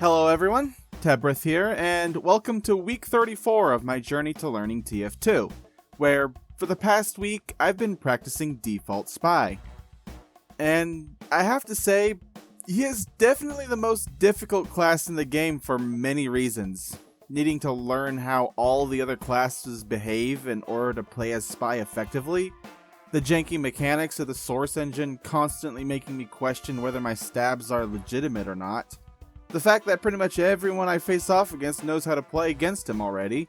Hello everyone, Tebrith here, and welcome to week 34 of my journey to learning TF2, where, for the past week, I've been practicing Default Spy. And I have to say, he is definitely the most difficult class in the game for many reasons, needing to learn how all the other classes behave in order to play as Spy effectively, the janky mechanics of the source engine constantly making me question whether my stabs are legitimate or not, the fact that pretty much everyone I face off against knows how to play against him already.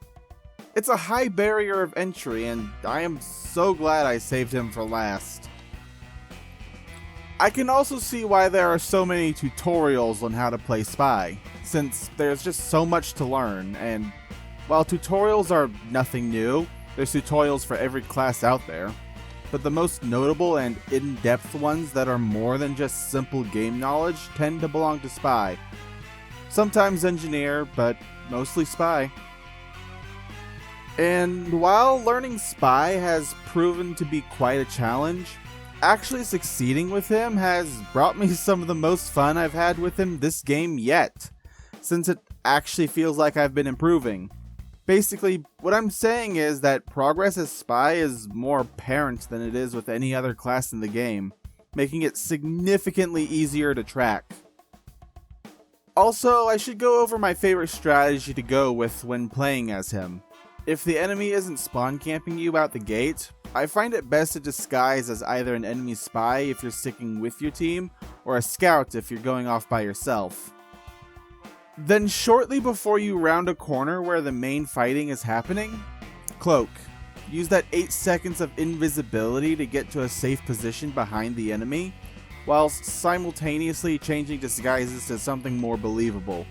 It's a high barrier of entry, and I am so glad I saved him for last. I can also see why there are so many tutorials on how to play Spy, since there's just so much to learn, and while tutorials are nothing new, there's tutorials for every class out there, but the most notable and in-depth ones that are more than just simple game knowledge tend to belong to Spy. Sometimes Engineer, but mostly Spy. And while learning Spy has proven to be quite a challenge, actually succeeding with him has brought me some of the most fun I've had with him this game yet, since it actually feels like I've been improving. Basically, what I'm saying is that progress as Spy is more apparent than it is with any other class in the game, making it significantly easier to track. Also, I should go over my favorite strategy to go with when playing as him. If the enemy isn't spawn camping you out the gate, I find it best to disguise as either an enemy spy if you're sticking with your team, or a scout if you're going off by yourself. Then shortly before you round a corner where the main fighting is happening, cloak. Use that 8 seconds of invisibility to get to a safe position behind the enemy, whilst simultaneously changing disguises to something more believable.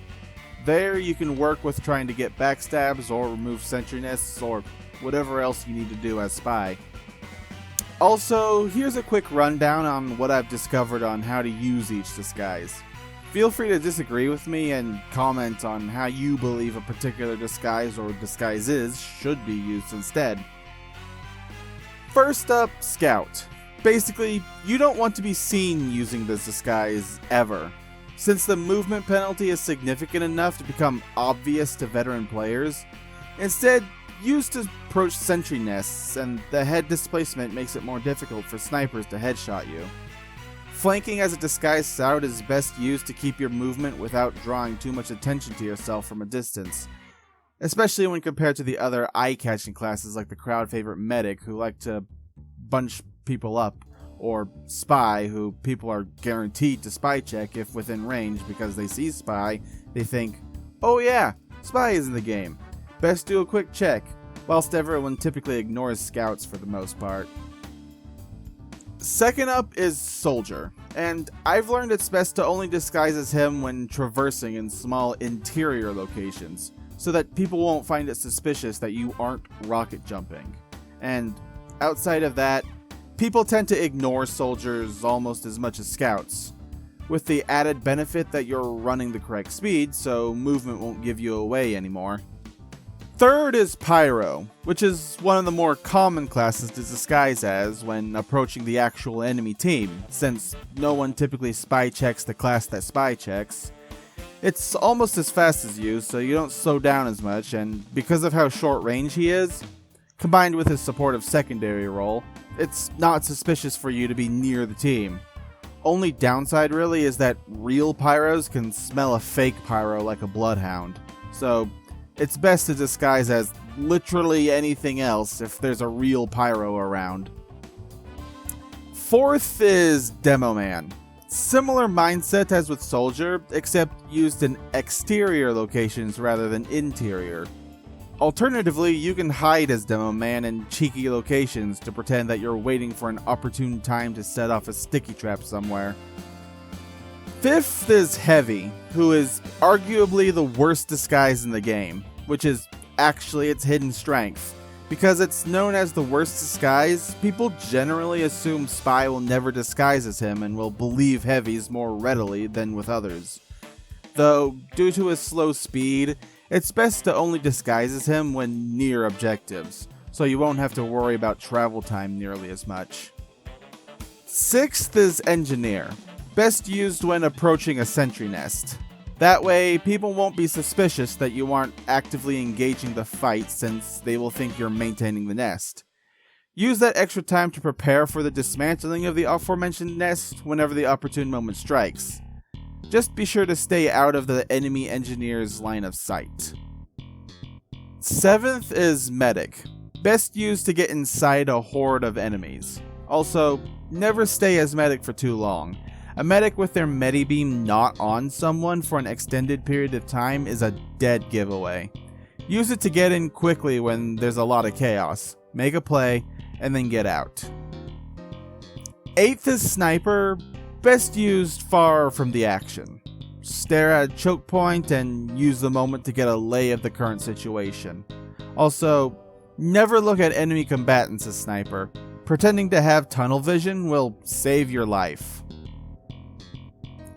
There you can work with trying to get backstabs or remove sentry nests or whatever else you need to do as Spy. Also, here's a quick rundown on what I've discovered on how to use each disguise. Feel free to disagree with me and comment on how you believe a particular disguise or disguises should be used instead. First up, Scout. Basically, you don't want to be seen using this disguise ever, since the movement penalty is significant enough to become obvious to veteran players. Instead, use to approach sentry nests, and the head displacement makes it more difficult for snipers to headshot you. Flanking as a disguised scout is best used to keep your movement without drawing too much attention to yourself from a distance, especially when compared to the other eye-catching classes like the crowd favorite Medic, who like to bunch people up, or Spy, who people are guaranteed to spy check if within range because they see Spy, they think, oh yeah, Spy is in the game, best do a quick check, whilst everyone typically ignores scouts for the most part. Second up is Soldier, and I've learned it's best to only disguise as him when traversing in small interior locations, so that people won't find it suspicious that you aren't rocket jumping. And outside of that, people tend to ignore soldiers almost as much as scouts, with the added benefit that you're running the correct speed, so movement won't give you away anymore. Third is Pyro, which is one of the more common classes to disguise as when approaching the actual enemy team, since no one typically spy checks the class that spy checks. It's almost as fast as you, so you don't slow down as much, and because of how short range he is, combined with his supportive secondary role, it's not suspicious for you to be near the team. Only downside really is that real pyros can smell a fake pyro like a bloodhound, so it's best to disguise as literally anything else if there's a real pyro around. Fourth is Demo Man. Similar mindset as with Soldier, except used in exterior locations rather than interior. Alternatively, you can hide as Demo Man in cheeky locations to pretend that you're waiting for an opportune time to set off a sticky trap somewhere. Fifth is Heavy, who is arguably the worst disguise in the game, which is actually its hidden strength. Because it's known as the worst disguise, people generally assume Spy will never disguise as him and will believe Heavies more readily than with others. Though, due to his slow speed, it's best to only disguise as him when near objectives, so you won't have to worry about travel time nearly as much. Sixth is Engineer, best used when approaching a sentry nest. That way, people won't be suspicious that you aren't actively engaging the fight since they will think you're maintaining the nest. Use that extra time to prepare for the dismantling of the aforementioned nest whenever the opportune moment strikes. Just be sure to stay out of the enemy engineer's line of sight. 7th is Medic. Best used to get inside a horde of enemies. Also, never stay as Medic for too long. A Medic with their Medibeam not on someone for an extended period of time is a dead giveaway. Use it to get in quickly when there's a lot of chaos. Make a play, and then get out. 8th is Sniper. Best used far from the action. Stare at a choke point and use the moment to get a lay of the current situation. Also, never look at enemy combatants as Sniper. Pretending to have tunnel vision will save your life.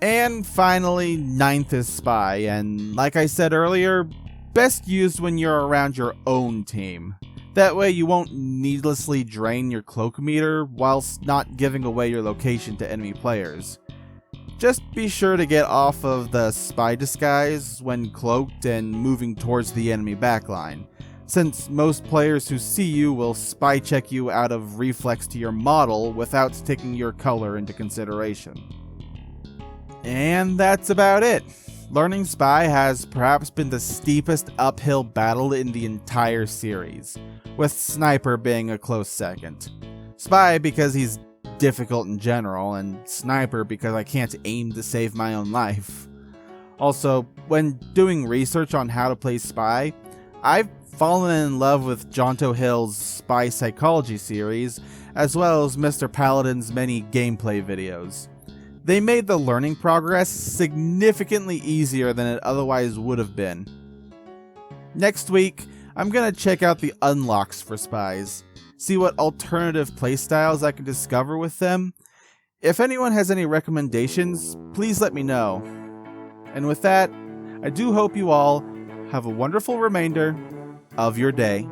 And finally, 9th is Spy, and like I said earlier, best used when you're around your own team. That way you won't needlessly drain your cloak meter whilst not giving away your location to enemy players. Just be sure to get off of the spy disguise when cloaked and moving towards the enemy backline, since most players who see you will spy check you out of reflex to your model without taking your color into consideration. And that's about it. Learning Spy has perhaps been the steepest uphill battle in the entire series, with Sniper being a close second. Spy because he's difficult in general, and Sniper because I can't aim to save my own life. Also, when doing research on how to play Spy, I've fallen in love with Jonto Hill's Spy Psychology series, as well as Mr. Paladin's many gameplay videos. They made the learning progress significantly easier than it otherwise would have been. Next week, I'm gonna check out the unlocks for spies, see what alternative playstyles I can discover with them. If anyone has any recommendations, please let me know. And with that, I do hope you all have a wonderful remainder of your day.